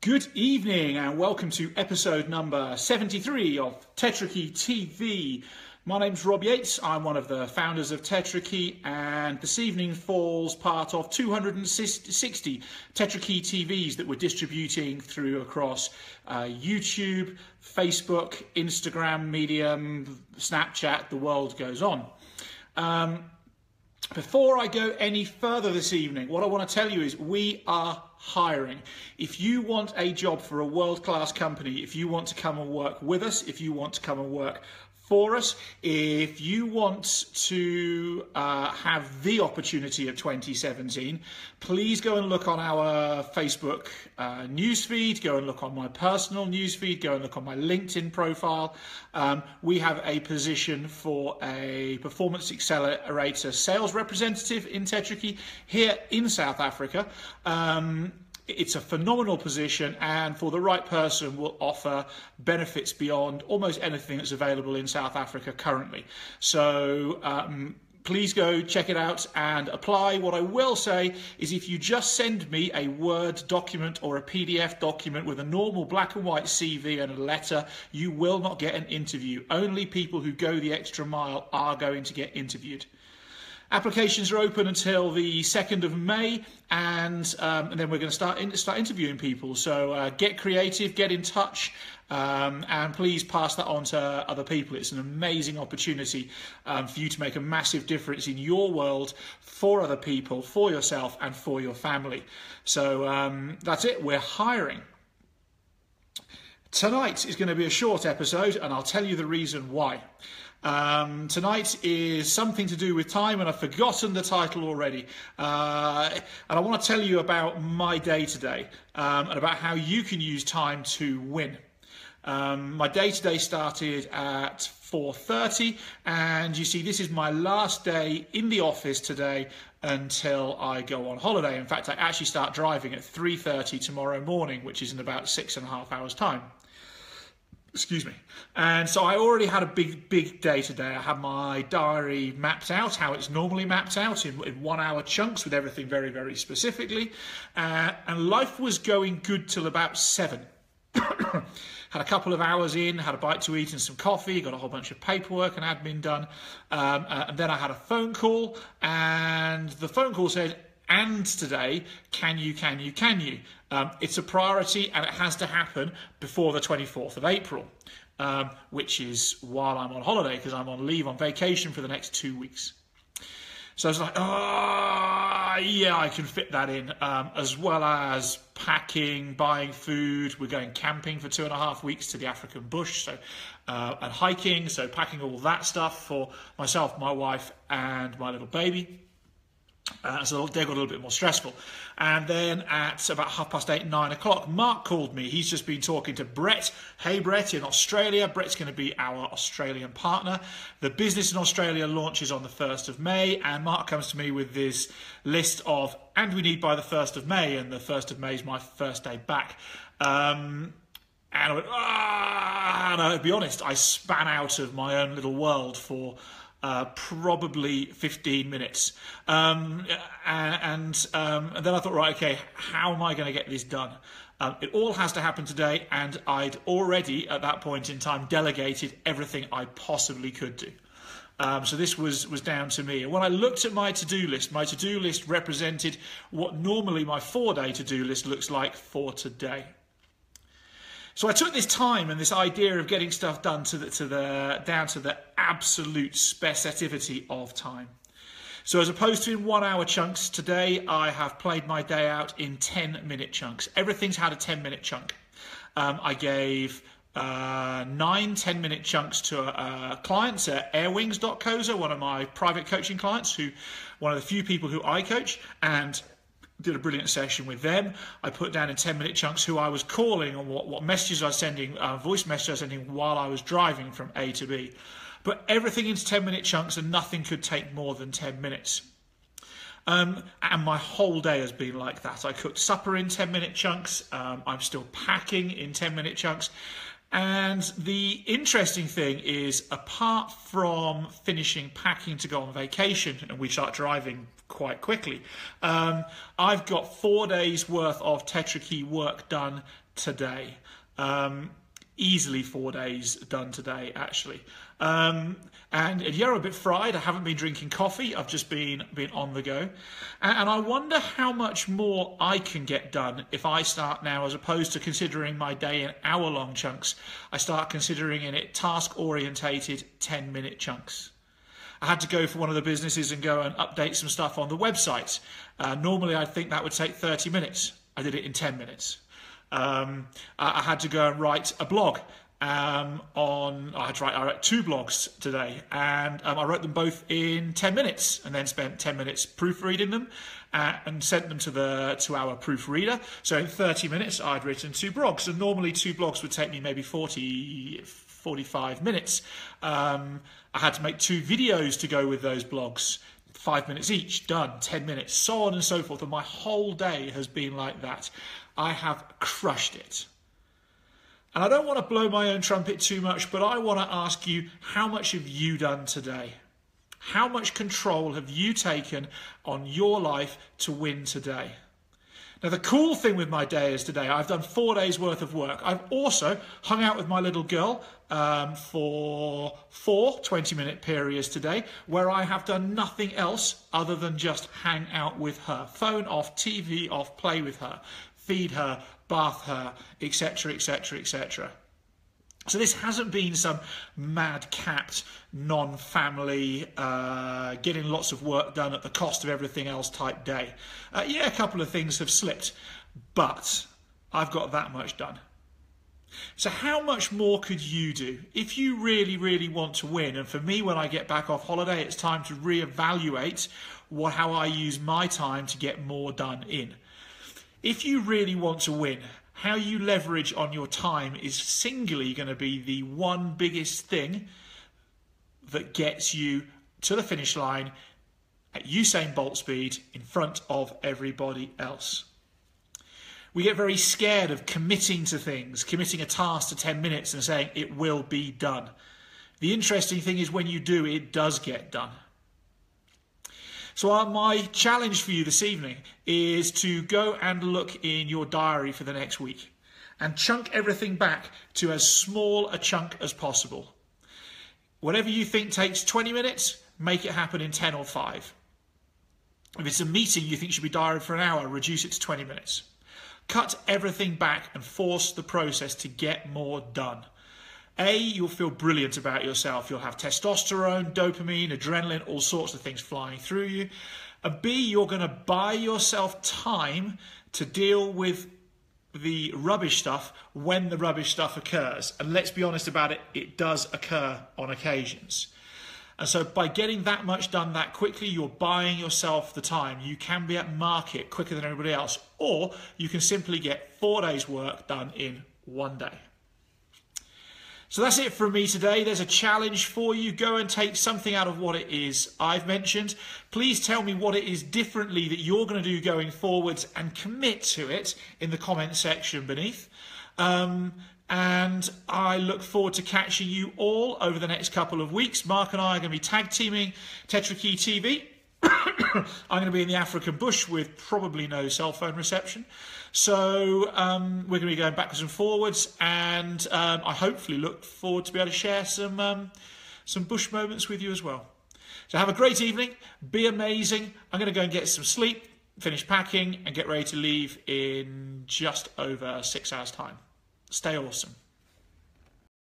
Good evening and welcome to episode number 73 of Tetrakey TV. My name's Rob Yates. I'm one of the founders of Tetrakey, and this evening falls part of 260 Tetrakey TVs that we're distributing through across YouTube, Facebook, Instagram, Medium, Snapchat. The world goes on. Before I go any further this evening, what I want to tell you is we are hiring. If you want a job for a world-class company, if you want to come and work with us, if you want to come and work for us, if you want to have the opportunity of 2017, please go and look on our Facebook newsfeed, go and look on my personal newsfeed, go and look on my LinkedIn profile. We have a position for a performance accelerator sales representative in Tetrakey here in South Africa. It's a phenomenal position, and for the right person will offer benefits beyond almost anything that's available in South Africa currently. So please go check it out and apply. What I will say is if you just send me a Word document or a PDF document with a normal black and white CV and a letter, you will not get an interview. Only people who go the extra mile are going to get interviewed. Applications are open until the 2nd of May, and then we're going to start interviewing people. So get creative, get in touch, and please pass that on to other people. It's an amazing opportunity for you to make a massive difference in your world, for other people, for yourself, and for your family. So that's it. We're hiring. Tonight is going to be a short episode, and I'll tell you the reason why. Tonight is something to do with time, and I've forgotten the title already. And I want to tell you about my day today, and about how you can use time to win. My day today started at 4:30, and you see this is my last day in the office today until I go on holiday. In fact, I actually start driving at 3:30 tomorrow morning, which is in about 6.5 hours time. Excuse me. And so I already had a big day today. I had my diary mapped out, how it's normally mapped out in 1 hour chunks with everything very, very specifically. And life was going good till about 7. Had a couple of hours in, had a bite to eat and some coffee, got a whole bunch of paperwork and admin done. And then I had a phone call, and the phone call said, "And today, can you? It's a priority, and it has to happen before the 24th of April, which is while I'm on holiday, because I'm on leave on vacation for the next 2 weeks. So I was like, yeah, I can fit that in, as well as packing, buying food. We're going camping for 2.5 weeks to the African bush, so and hiking, so packing all that stuff for myself, my wife, and my little baby. So they got a little bit more stressful. And then at about 8:30, 9 o'clock, Mark called me. He's just been talking to Brett. Hey, Brett, in Australia. Brett's going to be our Australian partner. The business in Australia launches on the 1st of May, and Mark comes to me with this list of, and we need by the 1st of May, and the 1st of May is my first day back. And I went, and I'll be honest, I span out of my own little world for probably 15 minutes. And then I thought, right, okay, how am I going to get this done? It all has to happen today, and I'd already, at that point in time, delegated everything I possibly could do. So this was down to me. And when I looked at my to-do list represented what normally my 4-day to-do list looks like for today. So I took this time and this idea of getting stuff done down to the absolute specificity of time. So as opposed to in 1 hour chunks, today I have played my day out in 10-minute chunks. Everything's had a 10-minute chunk. I gave 9 10-minute chunks to clients at airwings.co, one of my private coaching clients, one of the few people who I coach, and did a brilliant session with them. I put down in 10-minute chunks who I was calling and what messages I was sending, voice messages I was sending while I was driving from A to B. But everything into 10-minute chunks, and nothing could take more than 10 minutes. And my whole day has been like that. I cooked supper in 10-minute chunks. I'm still packing in 10-minute chunks. And the interesting thing is, apart from finishing packing to go on vacation, and we start driving quite quickly, I've got 4 days worth of Tetrakey work done today. Easily 4 days done today, actually. And you're a bit fried. I haven't been drinking coffee. I've just been on the go. And I wonder how much more I can get done if I start now, as opposed to considering my day in hour-long chunks, I start considering it task-orientated 10-minute chunks. I had to go for one of the businesses and go and update some stuff on the website. Normally, I'd think that would take 30 minutes. I did it in 10 minutes. I had to go and write a blog. I wrote 2 blogs today, and I wrote them both in 10 minutes, and then spent 10 minutes proofreading them, and sent them to our proofreader. So in 30 minutes, I'd written 2 blogs, and normally 2 blogs would take me maybe 45 minutes. I had to make 2 videos to go with those blogs. 5 minutes each, done, 10 minutes, so on and so forth. And my whole day has been like that. I have crushed it. And I don't want to blow my own trumpet too much, but I want to ask you, how much have you done today? How much control have you taken on your life to win today? Now, the cool thing with my day is today, I've done 4 days worth of work. I've also hung out with my little girl for 4 20-minute periods today, where I have done nothing else other than just hang out with her. Phone off, TV off, play with her, feed her, bath her, etc., etc., etc. So this hasn't been some mad-capped, non-family, getting lots of work done at the cost of everything else type day. Yeah, a couple of things have slipped, but I've got that much done. So how much more could you do if you really, really want to win? And for me, when I get back off holiday, it's time to reevaluate how I use my time to get more done in. If you really want to win, how you leverage on your time is singly going to be the one biggest thing that gets you to the finish line at Usain Bolt speed in front of everybody else. We get very scared of committing to things, committing a task to 10 minutes and saying it will be done. The interesting thing is when you do, it does get done. So my challenge for you this evening is to go and look in your diary for the next week and chunk everything back to as small a chunk as possible. Whatever you think takes 20 minutes, make it happen in 10 or 5. If it's a meeting you think should be diaried for an hour, reduce it to 20 minutes. Cut everything back and force the process to get more done. A, you'll feel brilliant about yourself. You'll have testosterone, dopamine, adrenaline, all sorts of things flying through you. And B, you're going to buy yourself time to deal with the rubbish stuff when the rubbish stuff occurs. And let's be honest about it, it does occur on occasions. And so by getting that much done that quickly, you're buying yourself the time. You can be at market quicker than everybody else, or you can simply get 4 days work done in 1 day. So that's it from me today. There's a challenge for you. Go and take something out of what it is I've mentioned. Please tell me what it is differently that you're going to do going forwards and commit to it in the comment section beneath. And I look forward to catching you all over the next couple of weeks. Mark and I are going to be tag teaming Tetrakey TV. I'm going to be in the African bush with probably no cell phone reception. So we're going to be going backwards and forwards, and I hopefully look forward to be able to share some bush moments with you as well. So have a great evening. Be amazing. I'm going to go and get some sleep, finish packing, and get ready to leave in just over 6 hours' time. Stay awesome.